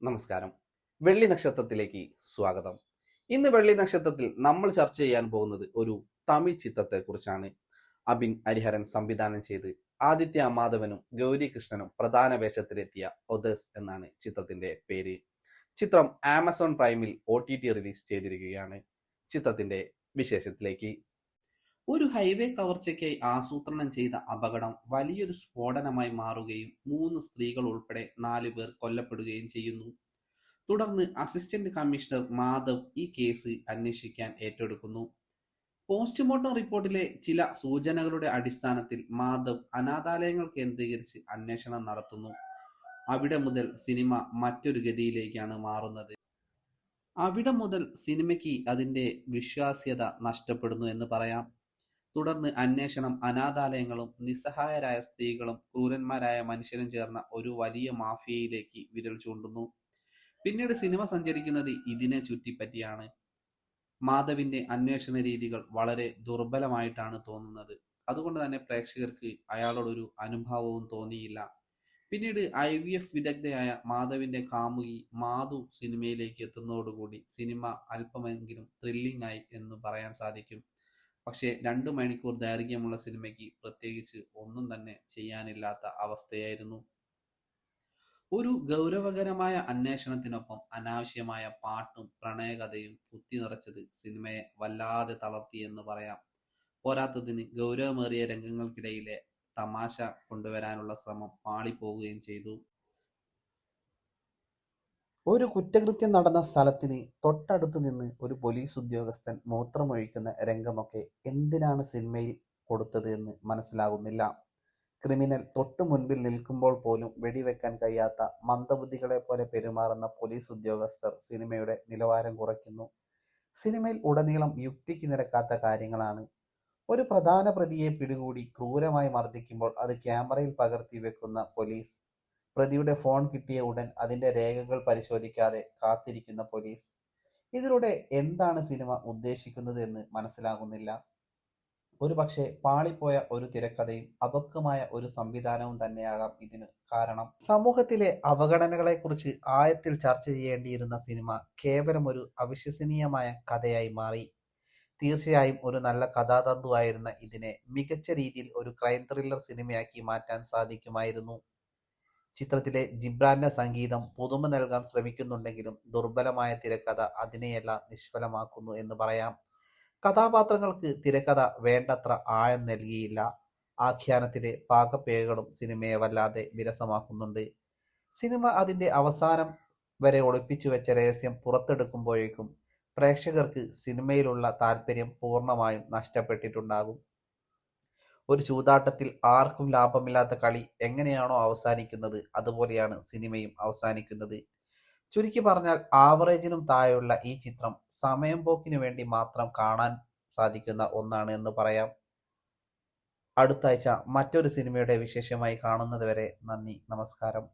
നമസ്കാരം. വെള്ളി നക്ഷത്രത്തിലേക്ക് സ്വാഗതം. ഇന്ന് വെള്ളി നക്ഷത്രത്തിൽ നമ്മൾ ചർച്ച ചെയ്യാൻ പോകുന്നത് ഒരു തമിഴ് ചിത്രത്തെ കുറിച്ചാണ്. അബിൻ ഹരിഹരൻ സംവിധാനം ചെയ്ത് ആദിത്യ മാധവനും ഗൗരി കൃഷ്ണനും പ്രധാന വേഷത്തിലെത്തിയ ഒതേഴ്സ് എന്നാണ് ചിത്രത്തിന്റെ പേര്. ചിത്രം ആമസോൺ പ്രൈമിൽ OTT റിലീസ് ചെയ്തിരിക്കുകയാണ്. ചിത്രത്തിന്റെ വിശേഷത്തിലേക്ക്. ഒരു ഹൈവേ കവർച്ചയ്ക്കായി ആസൂത്രണം ചെയ്ത അപകടം വലിയൊരു സ്ഫോടനമായി മാറുകയും 3 സ്ത്രീകൾ ഉൾപ്പെടെ 4 പേർ കൊല്ലപ്പെടുകയും ചെയ്യുന്നു. തുടർന്ന് അസിസ്റ്റന്റ് കമ്മീഷണർ മാധവ് ഈ കേസ് അന്വേഷിക്കാൻ ഏറ്റെടുക്കുന്നു. പോസ്റ്റ്മോർട്ടം റിപ്പോർട്ടിലെ ചില സൂചനകളുടെ അടിസ്ഥാനത്തിൽ മാധവ് അനാഥാലയങ്ങൾ കേന്ദ്രീകരിച്ച് അന്വേഷണം നടത്തുന്നു. അവിടെ മുതൽ സിനിമ മറ്റൊരു ഗതിയിലേക്കാണ് മാറുന്നത്. അവിടെ മുതൽ സിനിമയ്ക്ക് അതിന്റെ വിശ്വാസ്യത നഷ്ടപ്പെടുന്നു എന്ന് പറയാം. തുടർന്ന് അന്വേഷണം അനാഥാലയങ്ങളും നിസ്സഹായരായ സ്ത്രീകളും ക്രൂരന്മാരായ മനുഷ്യരും ചേർന്ന ഒരു വലിയ മാഫിയയിലേക്ക് വിരൽ ചൂണ്ടുന്നു. പിന്നീട് സിനിമ സഞ്ചരിക്കുന്നത് ഇതിനെ ചുറ്റിപ്പറ്റിയാണ്. മാധവിന്റെ അന്വേഷണ രീതികൾ വളരെ ദുർബലമായിട്ടാണ് തോന്നുന്നത്. അതുകൊണ്ട് തന്നെ പ്രേക്ഷകർക്ക് അയാളോടൊരു അനുഭാവവും തോന്നിയില്ല. പിന്നീട് IVF വിദഗ്ധയായ മാധവിന്റെ കാമുകി മാധു സിനിമയിലേക്ക് എത്തുന്നതോടുകൂടി സിനിമ അല്പമെങ്കിലും ത്രില്ലിംഗ് ആയി എന്ന് പറയാൻ സാധിക്കും. പക്ഷേ 2 മണിക്കൂർ ദൈർഘ്യമുള്ള സിനിമയ്ക്ക് പ്രത്യേകിച്ച് ഒന്നും തന്നെ ചെയ്യാനില്ലാത്ത അവസ്ഥയായിരുന്നു. ഒരു ഗൗരവകരമായ അന്വേഷണത്തിനൊപ്പം അനാവശ്യമായ പാട്ടും പ്രണയകഥയും കുത്തിനിറച്ചത് സിനിമയെ വല്ലാതെ തളർത്തിയെന്ന് പറയാം. പോരാത്തതിന് ഗൗരവമേറിയ രംഗങ്ങൾക്കിടയിലെ തമാശ കൊണ്ടുവരാനുള്ള ശ്രമം പാളിപ്പോവുകയും ചെയ്തു. ഒരു കുറ്റകൃത്യം നടന്ന സ്ഥലത്തിന് തൊട്ടടുത്ത് നിന്ന് ഒരു പോലീസ് ഉദ്യോഗസ്ഥൻ മൂത്രമൊഴിക്കുന്ന രംഗമൊക്കെ എന്തിനാണ് സിനിമയിൽ കൊടുത്തത് എന്ന് മനസ്സിലാകുന്നില്ല. ക്രിമിനൽ തൊട്ടു മുൻപിൽ നിൽക്കുമ്പോൾ പോലും വെടിവെക്കാൻ കഴിയാത്ത മന്ദബുദ്ധികളെ പോലെ പെരുമാറുന്ന പോലീസ് ഉദ്യോഗസ്ഥർ സിനിമയുടെ നിലവാരം കുറയ്ക്കുന്നു. സിനിമയിൽ ഉടനീളം യുക്തിക്ക് നിരക്കാത്ത കാര്യങ്ങളാണ്. ഒരു പ്രധാന പ്രതിയെ പിടികൂടി ക്രൂരമായി മർദ്ദിക്കുമ്പോൾ അത് ക്യാമറയിൽ പകർത്തി വെക്കുന്ന പോലീസ്, പ്രതിയുടെ ഫോൺ കിട്ടിയ ഉടൻ അതിന്റെ രേഖകൾ പരിശോധിക്കാതെ കാത്തിരിക്കുന്ന പോലീസ്. ഇതിലൂടെ എന്താണ് സിനിമ ഉദ്ദേശിക്കുന്നത് എന്ന് മനസ്സിലാകുന്നില്ല. ഒരുപക്ഷെ പാളിപ്പോയ ഒരു തിരക്കഥയും അപക്വമായ ഒരു സംവിധാനവും തന്നെയാകാം ഇതിന് കാരണം. സമൂഹത്തിലെ അവഗണനകളെക്കുറിച്ച് ആഴത്തിൽ ചർച്ച ചെയ്യേണ്ടിയിരുന്ന സിനിമ കേവലം ഒരു അവിശ്വസനീയമായ കഥയായി മാറി. തീർച്ചയായും ഒരു നല്ല കഥാതന്തുവായിരുന്ന ഇതിനെ മികച്ച രീതിയിൽ ഒരു ക്രൈം ത്രില്ലർ സിനിമയാക്കി മാറ്റാൻ സാധിക്കുമായിരുന്നു. ചിത്രത്തിലെ ജിബ്രാന്റെ സംഗീതം പുതുമ നൽകാൻ ശ്രമിക്കുന്നുണ്ടെങ്കിലും ദുർബലമായ തിരക്കഥ അതിനെയെല്ലാം നിഷ്ഫലമാക്കുന്നു എന്ന് പറയാം. കഥാപാത്രങ്ങൾക്ക് തിരക്കഥ വേണ്ടത്ര ആഴം നൽകിയില്ല. ആഖ്യാനത്തിലെ പാകപ്പിഴകളും സിനിമയെ വല്ലാതെ വിരസമാക്കുന്നുണ്ട്. സിനിമ അതിന്റെ അവസാനം വരെ ഒളിപ്പിച്ചു വെച്ച രഹസ്യം പുറത്തെടുക്കുമ്പോഴേക്കും പ്രേക്ഷകർക്ക് സിനിമയിലുള്ള താല്പര്യം പൂർണ്ണമായും നഷ്ടപ്പെട്ടിട്ടുണ്ടാകും. ഒരു ചൂതാട്ടത്തിൽ ആർക്കും ലാഭമില്ലാത്ത കളി എങ്ങനെയാണോ അവസാനിക്കുന്നത് അതുപോലെയാണ് സിനിമയും അവസാനിക്കുന്നത്. ചുരുക്കി പറഞ്ഞാൽ ആവറേജിനും താഴെയുള്ള ഈ ചിത്രം സമയം പോക്കിനു വേണ്ടി മാത്രം കാണാൻ സാധിക്കുന്ന ഒന്നാണ് എന്ന് പറയാം. അടുത്ത ആഴ്ച മറ്റൊരു സിനിമയുടെ വിശേഷമായി കാണുന്നത് വരെ നന്ദി, നമസ്കാരം.